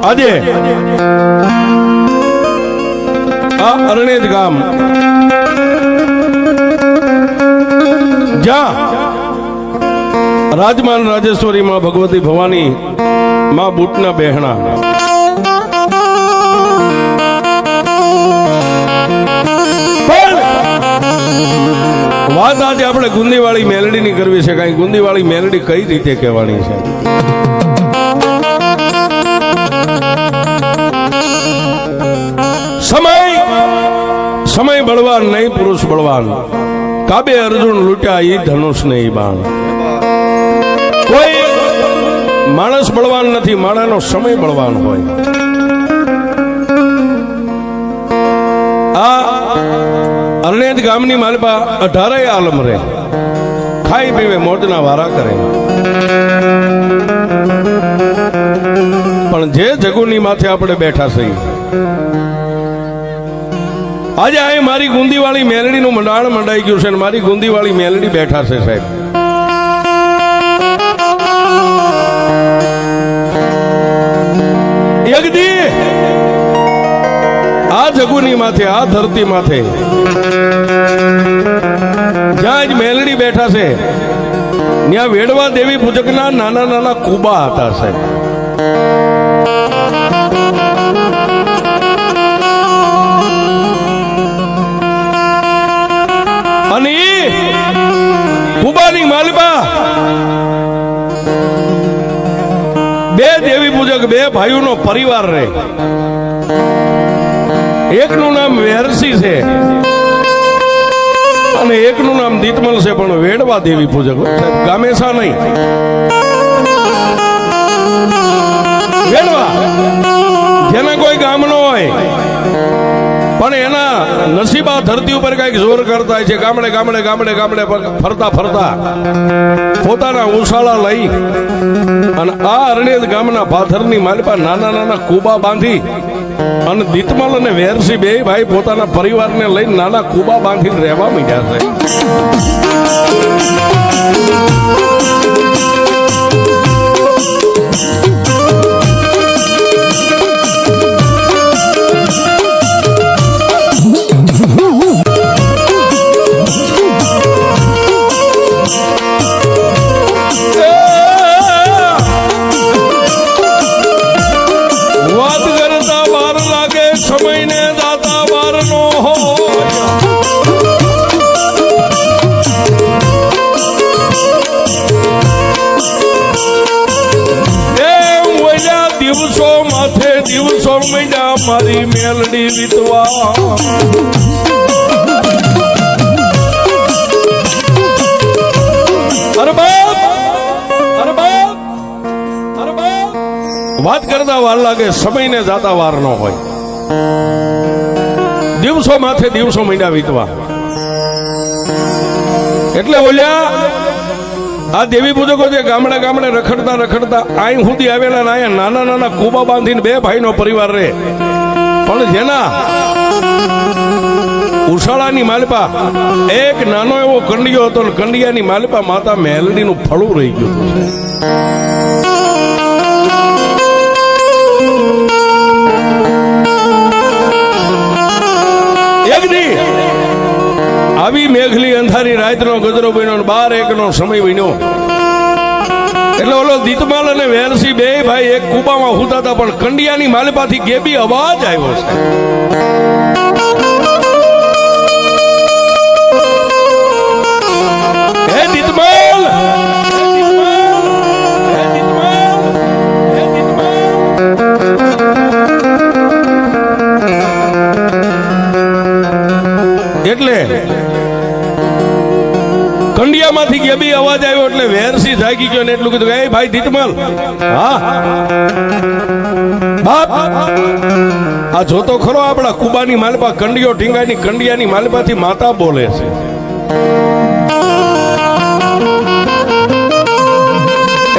આજે આ અરણેજ ગામ જ્યાં રાજમાન રાજેશ્વરી માં ભગવતી ભવાની માં બુટના બહેણા વાત આજે આપણે ગુંદીવાળી મેલડી ની કરવી છે. કઈ ગુંદીવાળી મેલડી કઈ રીતે કહેવાની છે? સમય બળવાન નહીં, પુરુષ બળવાન. કાબે અર્જુન લૂટ્યા ઈ ધનુષ નહીં બાણ. કોઈ માણસ બળવાન નથી, માણાનો સમય બળવાન હોય. આ અરણેજ ગામની માલપા 18 આલમ રે, ખાઈ પીવે મોજના વારા કરે. પણ જે જગુની માથે આપણે બેઠા છીએ આજે અહીં મારી ગુંદીવાળી મેલડીનું મંડાણ મંડાઈ ગયું છે અને મારી ગુંદીવાળી મેલડી બેઠા છે સાહેબ. યગદી આ જગુની માથે, આ ધરતી માથે જ્યાં જ મેલડી બેઠા છે ત્યાં વેડવા દેવી પૂજકના નાના નાના કુબા હતા સાહેબ. અને કુબાની માલપા બે દેવી પૂજક, બે ભાઈઓનો પરિવાર રહે. એકનું નામ વેરસી છે અને એકનું નામ દીતમલ છે, પણ વેડવા દેવી પૂજક ગામેસા નહીં. વેડવા જેના કોઈ ગામ નો હોય પણ એના નસીબા ધરતી ઉપર કઈક જોર કરતા હોય છે. ગામડે ગામડે ગામડે ગામડે ફરતા ફરતા પોતાના ઉછાળા લઈ અને આ અરણેજ ગામના પાથરની માલપા નાના નાના કુબા બાંધી અને દીતમલ અને વેરસી બે ભાઈ પોતાના પરિવારને લઈને નાના કુબા બાંધીને રહેવા માંડ્યા છે. દિવસો મહિના મારી મેલડી વીતવા. વાત કરતા વાર લાગે, સમય ને જાતા વાર ન હોય. દિવસો માથે દિવસો મહિના વીતવા. એટલે બોલ્યા આ દેવી પૂજકો જે ગામડે ગામડે રખડતા રખડતા અહીં સુધી આવેલા ને અહીંયા નાના નાના કુબા બાંધીને બે ભાઈનો પરિવાર રહે. પણ જેના ઉષાળાની માલપા એક નાનો એવો કંડિયો હતો ને કંડિયાની માલપા માતા મેલડીનું ફળું રહી ગયું હતું. આવી મેઘલી અંધારી રાતનો ગજરો બન્યો, 12-1 સમય બન્યો. એટલે ઓલો દીતમાલ અને વેરસી બે ભાઈ એક કુબામાં હુતા હતા, પણ કંડિયાની માલપાથી ગેબી અવાજ આવ્યો છે. હે દીતમાલ, એટલે કંડિયામાંથી ગેબી અવાજ આવ્યો એટલે વેરસી જાગી ગયો ને એટલું કીધું કે ભાઈ દીતમલ, હા બાપ આ જોતો ખરો આપણા કુબાની માલપા કંડિયો ઢીંગાની કંડિયાની માલપાથી માતા બોલે છે.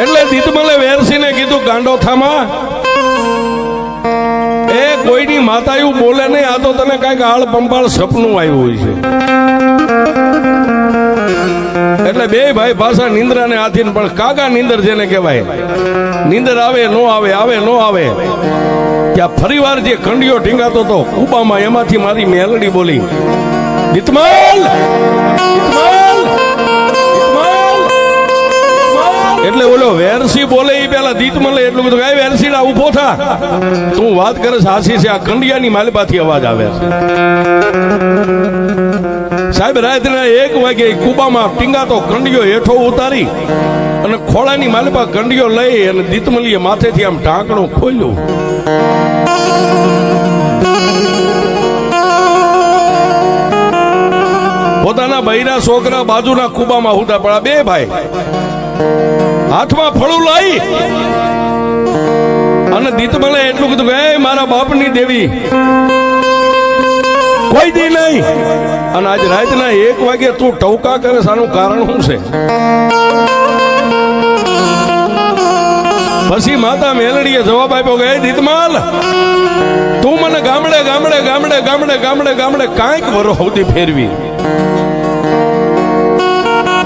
એટલે દીતમલે વેરસીને કીધું ગાંડો થામા, એ કોઈની માતા એવું બોલે નહીં, આ તો તને કઈક આળ પંપાળ સપનું આવ્યું હોય છે. એટલે બે ભાઈ પાછા નિંદ્રા ને આથી, પણ કાકા નિંદર જેને કહેવાય, નિંદર આવે નો આવે, આવે નો આવે, કે આ ફરીવાર જે કંડિયો ઢીંગાતો હતો કુબામાં, એમાંથી મારી મેલડી બોલી, દીતમાલ, દીતમાલ, દીતમાલ. એટલે ઓલો વેરસી બોલે એ પેલા દીતમલે એટલું બધું ગાય, વેરસીડા ઉભો થા, તું વાત કરે સાચી છે, આ કંડિયાની માલબાથી અવાજ આવે છે. સાહેબ રાત્રના 1 વાગે કુબામાં ટીંગાતો કંડિયો હેઠો ઉતારી અને ખોળાની માલપા કંડિયો લઈ અને દીતમલીએ માથેથી આમ ઢાંકણું ખોલ્યું. પોતાના બૈરા છોકરા બાજુના કુબામાં હુતા પડ્યા, 2 ભાઈ હાથમાં ફળું લાવી અને દીતમલે એટલું કીધું કે મારા બાપની દેવી કોઈ દી નહીં, અને આજ રાતના 1 વાગે તું ટવકા કરે, આનું કારણ શું છે? પછી માતા મેલડીએ જવાબ આપ્યો કે દીતમાલ, તું મને ગામડે ગામડે ગામડે ગામડે ગામડે ગામડે કાંઈક વરો સુધી ફેરવી,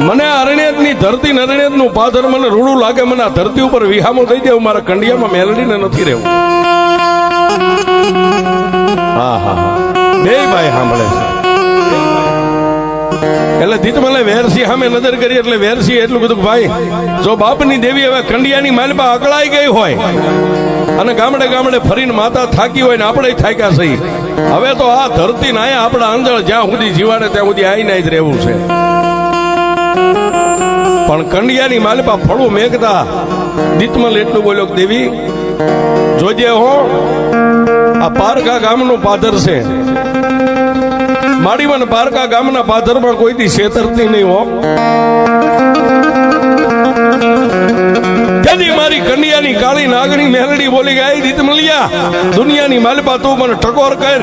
મને અરણ્યની ધરતી અરણ્યત નું પાદર મને રૂડું લાગે, મને આ ધરતી ઉપર વિહામો દઈ દેવું, મારા કંડિયામાં મેલડીને નથી રહેવું. હા હા હા, 2 ભાઈ સાંભળે છે. એટલે દીતમલે વેરસી સામે નજર કરી, એટલે વેરસી એટલું કીધું, ભાઈ જો બાપની દેવી હવે કંડિયાની માલપા અકળાઈ ગઈ હોય અને ગામડે ગામડે ફરીને માતા થાકી હોય ને આપણે થાક્યા સહી, હવે તો આ ધરતી ના આપણા અંજળ જ્યાં સુધી જીવાડે ત્યાં સુધી આઈને જ રહેવું છે. પણ કંડિયાની માલપા ફળું મેઘતા દીતમલ એટલું બોલ્યો, દેવી જોજે હો, આ પારકા ગામનું પાદર છે, માડીમાં પારકા ગામના પાદરમાં કોઈ દી છેતરતી નહીં હો. તેથી મારી કન્યાની કાળી નાગણી મેલડી બોલી ગઈ, દીતમલિયા દુનિયાની માલપા તું મને ટકોર કર,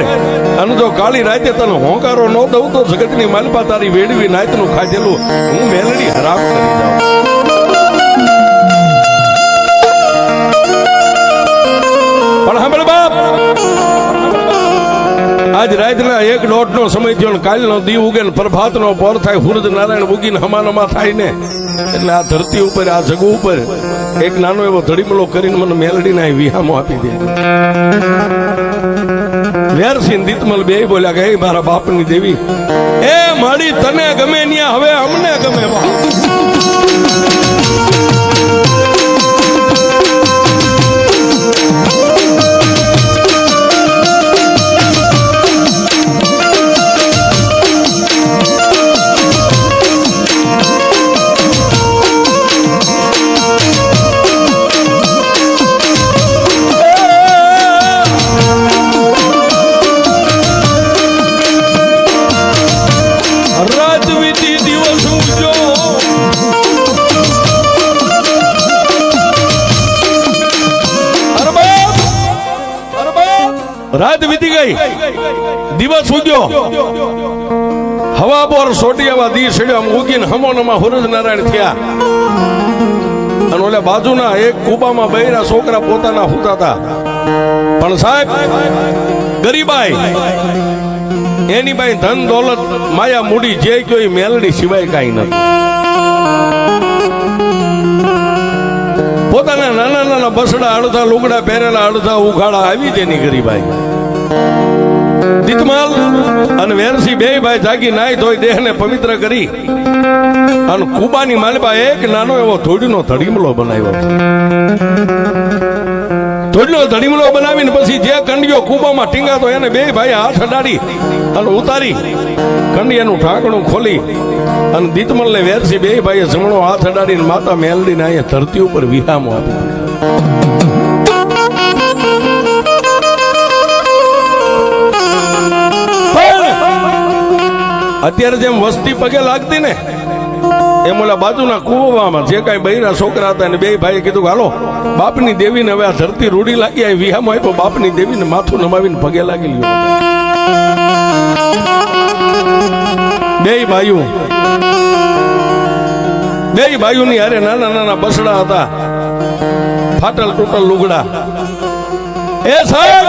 અને જો કાળી રાતે તને હોંકારો ન દઉં તો જગતની માલપા તારી વેડવી નાતનું ખાધેલું હું મેલડી હરામ કરી જાઉં. પણ સાંભળ બાપ, આજ રાતના 1:30 નો સમય થયો, કાલનો દી ઉગે ને પ્રભાતનો પોર થાય, સૂરજ નારાયણ ઉગીને હમાનમાં થાય ને, એટલે આ ધરતી ઉપર આ જગ ઉપર એક નાનો એવો ધડીમલો કરીને મને મેલડીના વિહામો આપી દે. વેરસી દીતમલ 2 બોલ્યા કે મારા બાપની દેવી, એ માડી તને ગમે ન્યા હવે અમને ગમે. રાત વીતી ગઈ, દિવસ ઉગ્યો, હવા બોર સોટિયાવા દી છેડ્યો, ઉગીને હમોનમાં સૂરજ નારાયણ થયા. અને ઓલા બાજુના એક કુબામાં બૈરા છોકરા પોતાના હુતા હતા. પણ સાહેબ ગરીબાઈ એની બાઈ ધન દોલત માયા મૂડી જે કોઈ મેલડી સિવાય કાંઈ નથી. પોતાના નાના નાના બસડા, અડધા લુગડા પહેરેલા, અડધા ઉઘાડા, આવી જ એની ગરીબાઈ. દીતમાલ અને વેરસી 2 ભાઈ જાગી નાઈ ધોઈ દેહને પવિત્ર કરી અને કુબાની માલપા એક નાનો એવો ધોડીનો ધડીમલો બનાવ્યો. ધોડીનો ધડીમલો બનાવીને પછી જે કંડિયો કુબામાં ટીંગાતો એને 2 ભાઈ હાથ અડાડી અને ઉતારી કંડિયાનું ઢાંકણું ખોલી અને દીતમલને વેરસી 2 ભાઈએ જમણો હાથ અડાડીને માતા મેલડીને અહીંયા ધરતી ઉપર વિહામો આપી. અત્યારે જેમ વસ્તી પગે લાગતી ને એમ ઓલા બાજુના કુવામાં જે કઈ બૈરા છોકરા હતા ને 2 ભાઈએ કીધું હાલો બાપની દેવીને હવે આ ધરતી રૂડી લાગી, આ વિહામો આપ્યો, બાપની દેવીને માથું નમાવીને પગે લાગી લ્યો. 2 ભાઈઓની હારે નાના નાના બસડા હતા, ફાટલ તૂટલ લુગડા. એ સાહેબ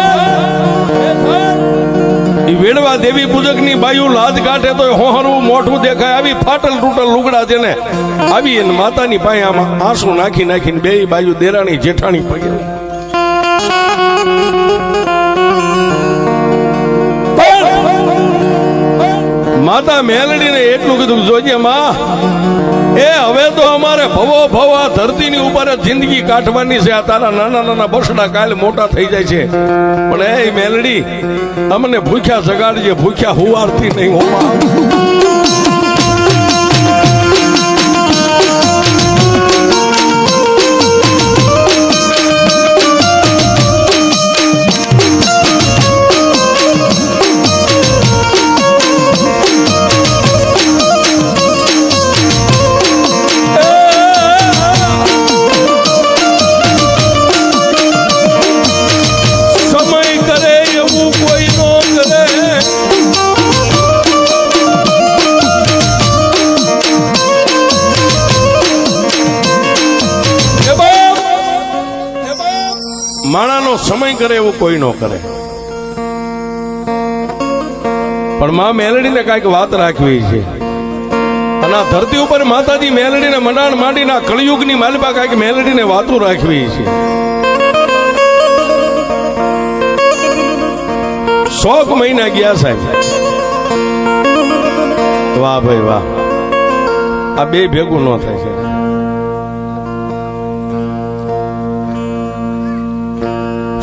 વેડવા દેવી પૂજક ની બાયુ લાજ કાઢે તો હોહરવું મોઢું દેખાય, આવી ફાટલ તૂટલ લુગડા છે ને આવી માતાની પાસે આમાં આંસુ નાખી નાખીને 2 બાયુ દેરાણી જેઠાણી પગે. માતા મેલડીને એટલું કીધું જોજે માં, એ હવે તો અમારે ભવો ભવ આ ધરતીની ઉપર જ જિંદગી કાઢવાની છે. આ તારા નાના નાના બસડા કાલે મોટા થઈ જાય છે, પણ એ મેલડી અમને ભૂખ્યા જગાડજે, ભૂખ્યા હુવારતી નહીં હોવા. માણાનો સમય કરે એવું કોઈ ન કરે, પણ માં મેલડીને કઈક વાત રાખવી છે. અને આ ધરતી ઉપર માતાજી મેલડીને મંડાણ માંડીને આ કળિયુગની માલિકા કઈક મેલડીને વાતો રાખવી છે. 100 મહિના ગયા સાહેબ. વાહ ભાઈ વાહ, આ બે ભેગું ન થાય છે.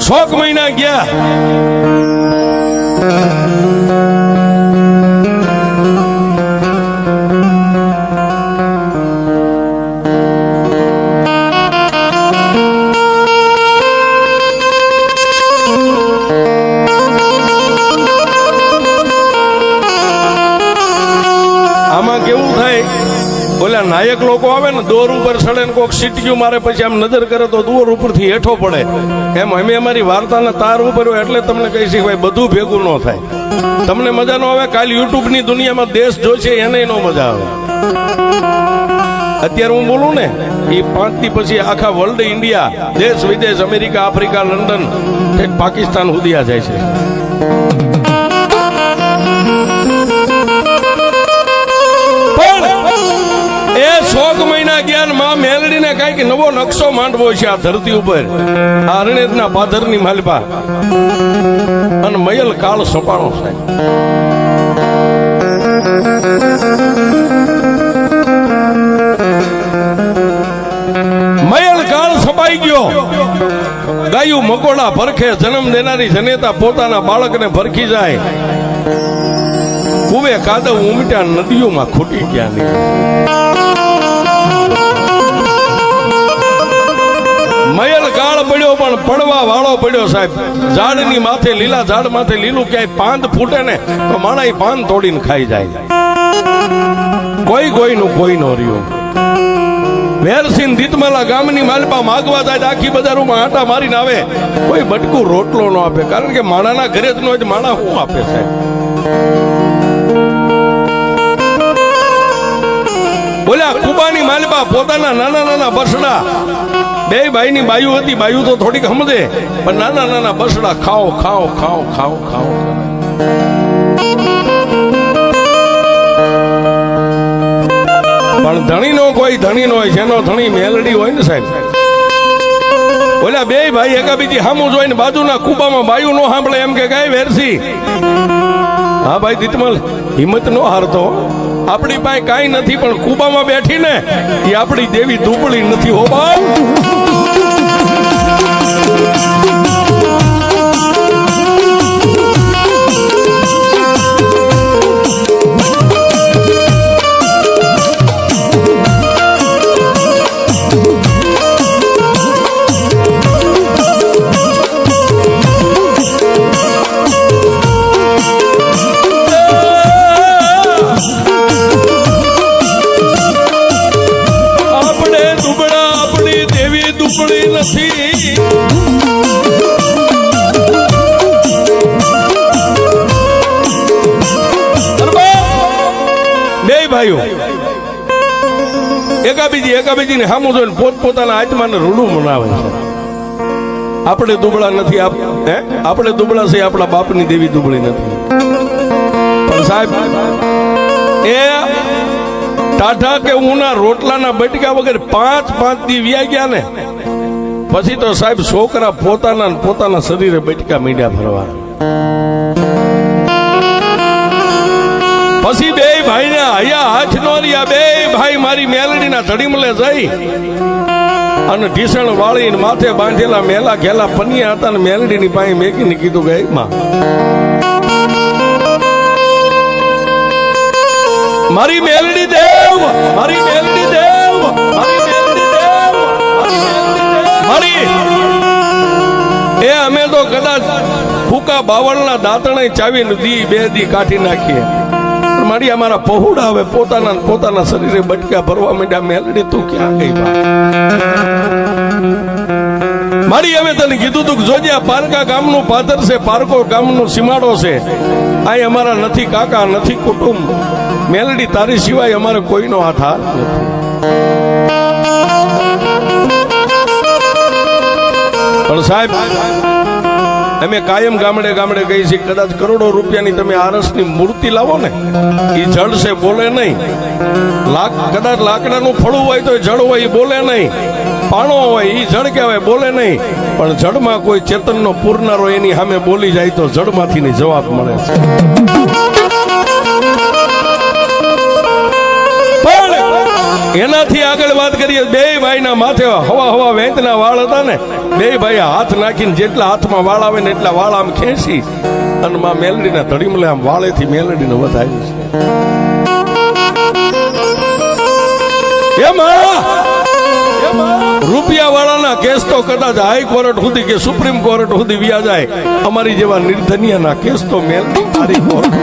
શોક મહિના ગયા. આમાં કેવું થાય, ઓલા નાયક લોકો આવે ને દોર ઉપર ચડે ને કોક સીટીયું મારે, પછી આમ નજર કરે તો દોર ઉપરથી હેઠો પડે. એમ અમે અમારી વાર્તાના તાર ઉપર એટલે તમને કહી છે ભાઈ બધું ભેગું ન થાય. તમને મજા ન આવે, કાલ યુટ્યુબની દુનિયામાં દેશ જોશે એને ન મજા આવે. અત્યારે હું બોલું ને એ 5 દી પછી આખા વર્લ્ડ, ઇન્ડિયા, દેશ વિદેશ, અમેરિકા, આફ્રિકા, લંડન, પાકિસ્તાન સુધી આ જાય છે. એ 100 મહિના ગયા ને માં મેલડીને કઈક નવો નકશો માંડવો છે આ ધરતી ઉપર. આ અરણેજના પાથરની માલપા અને મયલ કાળ સપાણો છે. મયલ કાળ સપાઈ ગયો. ગાયું મકોડા ભરખે, જન્મ દેનારી જનેતા પોતાના બાળકને ભરખી જાય. કુવે કાદવ ઉમટ્યા, નદીઓમાં ખૂટી ગયા નહીં. મયલ કાળ પડ્યો પણ પડવા વાળો પડ્યો સાહેબ. ઝાડની માથે, લીલા ઝાડ માથે લીલું ક્યાંય પાંદ ફૂટે ને તો માણા એ પાન તોડીને ખાઈ જાય. કોઈનું કોઈ નો રહ્યું. વેરસિંહ દીતમાલા ગામની માલપા માગવા જાય, આખી બજારોમાં આટા મારીને આવે, કોઈ બટકું રોટલો ન આપે. કારણ કે માણાના ઘરે જ ન હોય, માણા શું આપે સાહેબ? બોલ્યા કુબાની માલપા પોતાના નાના નાના બસડા, બે ભાઈની બાયુ હતી, બાયુ તો થોડીક સમજે, પણ નાના નાના બસડા ખાઓ ખાઓ ખાઓ ખાઓ ખાઓ. પણ ધણી નો કોઈ ધણી નો હોય, જેનો ધણી મેલડી હોય ને સાહેબ. બોલ્યા બે ભાઈ એકાબીજી સામું જોઈને બાજુના કુબામાં બાયુ નો સાંભળે એમ કે ગાય વેરસી. હા ભાઈ દીતમલ, હિંમત નો હારતો. આપણી પાસે કાંઈ નથી, પણ કુબામાં બેઠી ને એ આપણી દેવી દુબળી નથી હો બાપ. એકાબીજીને સામું જોઈને પોતપોતાના આત્માને રૂડું મનાવે છે. આપણે દુબળા નથી, આપણે દુબળા છે, આપણા બાપની દેવી દુબળી નથી. પણ સાહેબ એ ટાઢા કે ઊના રોટલાના બટકા વગર 5 દી વ્યા ગયા ને પછી તો સાહેબ છોકરા પોતાના શરીરે બટકા મીંડ્યા ભરવા. પછી બે ભાઈ ને હૈયા હાથ નો રહ્યા, બે ભાઈ મારી મેલડીના ધડીમલે જઈ અને ઢીસણ વાળીને માથે બાંધેલા મેલા ઘેલા પનિયા હતા ને મેલડીની પાસે મેકીને કીધું કે માં મારી મેલડી દેવ, મારી મેલડી દેવ, મારી મેલડી દેવ, મારી એ અમે તો કદાચ ફૂકા બાવળના દાંતણે ચાવીને દી બે દી કાઢી નાખીએ, મારી અમારા પહોળા હવે પોતાના શરીરે બટકા ભરવા માંડ્યા. મેલડી તું ક્યાં ગઈ મારી? હવે તને કીધું તું જોજે આ પારકા ગામનું પાદર છે, પારકો ગામનો સીમાડો છે, આ અમારા નથી કાકા નથી કુટુંબ. મેલડી તારી સિવાય અમારે કોઈનો હાથ નથી. પણ સાહેબ અમે કાયમ ગામડે ગામડે ગઈ છે, કદાચ કરોડો રૂપિયાની તમે આરસની મૂર્તિ લાવો ને એ જળ છે, બોલે નહીં. કદાચ લાકડાનું ફળું હોય તો જળ હોય, એ બોલે નહીં. પાણો હોય એ જળ કહેવાય, બોલે નહીં. પણ જળમાં કોઈ ચેતનનો પૂરનારો એની સામે બોલી જાય તો જળમાંથી જવાબ મળે છે. એનાથી આગળ વાત કરીએ, બે ભાઈના માથે હવા વેંતના વાળ હતા ને, બે ભાઈ હાથ નાખીને જેટલા હાથમાં વાળ આવે ને એટલા વાળ આમ ખેંચી અને માં મેલડીના ધડીમલે આમ વાળેથી મેલડીને વધાવી છે. રૂપિયા વાળાના કેસ તો કદાચ હાઈકોર્ટ સુધી કે સુપ્રીમ કોર્ટ સુધી વ્યા જાય, અમારી જેવા નિર્ધનિયાના કેસ તો મેલડી તારી કોર્ટ.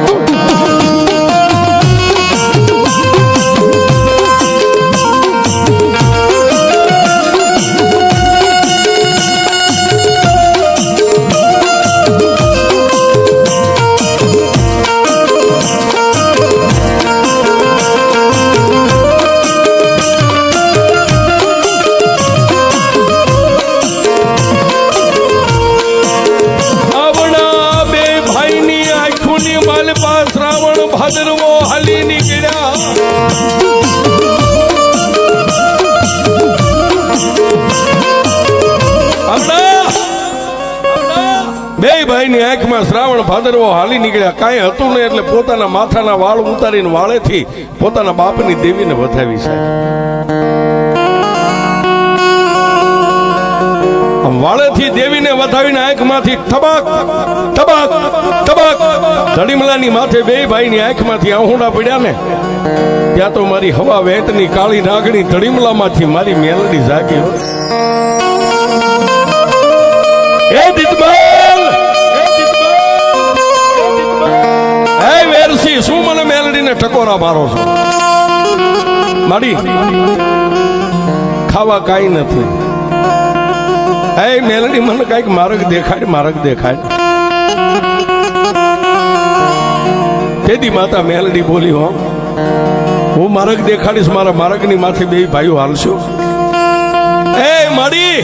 ભાદરવો હાલી નીકળ્યા, બે ભાઈની આંખમાં શ્રાવણ ભાદરવો હાલી નીકળ્યા. કાંઈ હતું નહીં એટલે પોતાના માથાના વાળ ઉતારીને વાળેથી પોતાના બાપની દેવીને વધાવી છે. વાળેથી દેવીને વધાવીને આંખમાંથી ટબાક ટબાક ટબાક ધડીમલાની માથે બે ભાઈની આંખમાંથી આહુડા પડ્યા ને, ત્યાં તો મારી હવા વેંતની કાળી નાગણી ધડીમલામાંથી મારી મેલડી જાગી. હે દીતબાલ, હે વેરસી, શું મને મેલડીને ટકોરા મારો છો? મારી ખાવા કાંઈ નથી. હે મેલડી મને કઈક માર્ગ દેખાડ, માર્ગ દેખાડ. તેથી માતા મેલડી બોલી, હો હું માર્ગ દેખાડીશ, મારા માર્ગની માથે બે ભાઈઓ હાલશો. એ માડી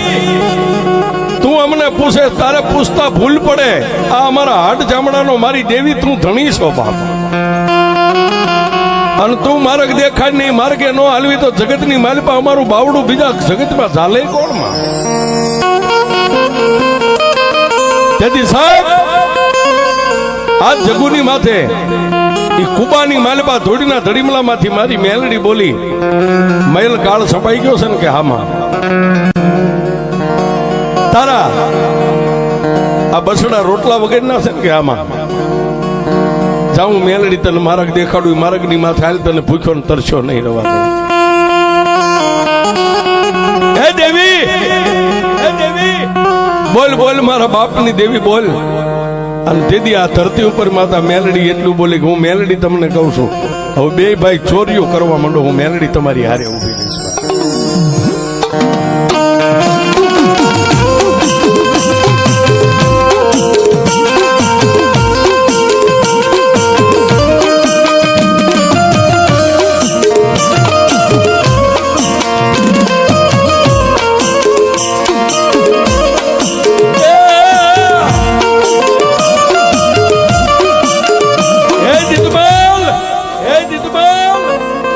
તું અમને પૂછે, તારે પૂછતા ભૂલ પડે. આ અમારા હાડ ચામડાનો મારી દેવી તું ધણી છો બાપ, અને તું માર્ગ દેખાડ નહીં, માર્ગે નો હાલવી તો જગતની માલિપા અમારું બાવડું બીજા જગતમાં ચાલે કોણમાં? તેથી સાહેબ આ જગુની માથે એ કુબાની માલપા ધોડીના ધડીમલામાંથી મારી મેલડી બોલી, મૈલ કાળ છપાઈ ગયો છે ને કે હામાં તારા આ બસડા રોટલા વગેરેના છે ને કે આમાં જાઉં મેલડી તને માર્ગ દેખાડું, માર્ગની માથે હાલ તને ભૂખ્યો ને તરસ્યો નહીં રહેવા દે. હે દેવી, હે દેવી, બોલ બોલ મારા બાપની દેવી બોલ. અને તેથી આ ધરતી ઉપર માતા મેલડી એટલું બોલી કે હું મેલડી તમને કહું છું, હવે બે ભાઈ ચોરીઓ કરવા માંડો, હું મેલડી તમારી હારે ઊભી રહીશ.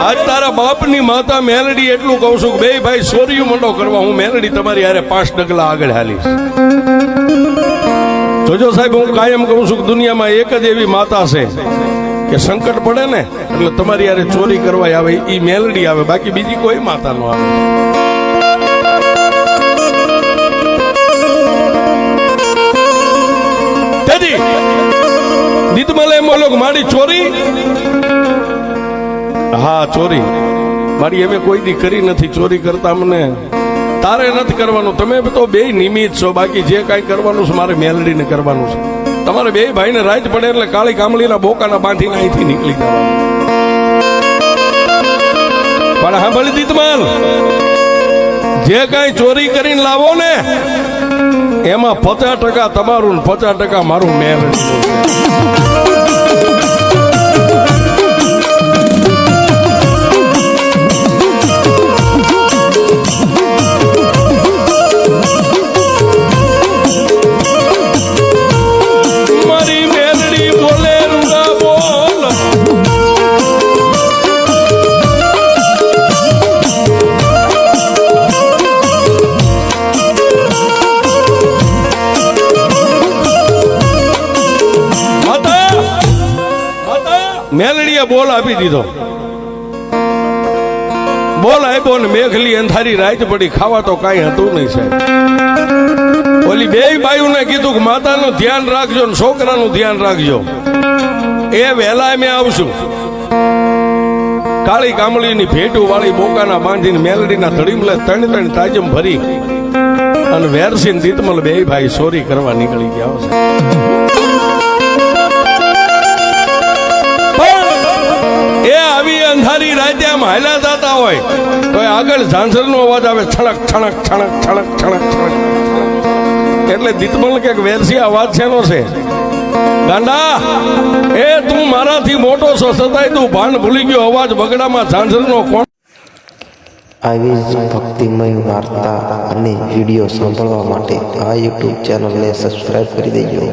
આજ તારા બાપની માતા મેલડી એટલું કહું છું કે બે ભાઈ સોરીયું મંડો કરવા, હું મેલડી તમારી હારે 5 ડગલા આગળ હાલીશ. જોજો સાહેબ, હું કાયમ કહું છું કે દુનિયામાં એક જ એવી માતા છે કે સંકટ પડે ને એટલે તમારી યારે ચોરી કરવા આવે એ મેલડી આવે, બાકી બીજી કોઈ માતા નો આવે. દીતમલે એમ બોલો મારી ચોરી, હા ચોરી મારી અમે કોઈ દી કરી નથી. ચોરી કરતા મને તારે નથી કરવાનું, તમે તો બે નિમિત્ત છો, બાકી જે કાંઈ કરવાનું છે મારે મેલડીને કરવાનું છે. તમારે બે ભાઈને રાત પડે એટલે કાળી કામલીના બોકાના બાંધીને અહીંથી નીકળી જવાનું. પણ હા ભલે દીતમાલ, જે કાંઈ ચોરી કરીને લાવો ને એમાં 50% તમારું ને 50% મારું મેલડી. મેલડીએ બોલ આપી દીધો, બોલ આપ્યો ને મેઘલી અંધારી રાત પડી, ખાવા તો કાંઈ હતું નહીં સાહેબ. ઓલી બે બાયુને કીધું કે માતાનું ધ્યાન રાખજો ને છોકરાનું ધ્યાન રાખજો, એ વહેલા અમે આવશું. કાળી કામળીની ભેટું વાળી બોકાના બાંધીને મેલડીના ધડીમલે 3 તાજમ ભરી અને વેરસીન દીતમલ બે ભાઈ ચોરી કરવા નીકળી ગયા છે. એ આવી અંધારી રાતે આમ હાલ્યા જતા હોય તો આગળ ઝાંઝરનો અવાજ આવે, છણક છણક છણક છણક છણક છણક. એટલે દીતમલ કે વેરસી અવાજ શેનો છે? ગાંડા, એ તું મારાથી મોટો છો છતાંય તું ભાન ભૂલી ગયો, અવાજ બગડામાં ઝાંઝરનો કોણ? આવી જ ભક્તિમય વાર્તા અને વિડીયો સાંભળવા માટે આ યુટ્યુબ ચેનલને સબસ્ક્રાઈબ કરી દેજો.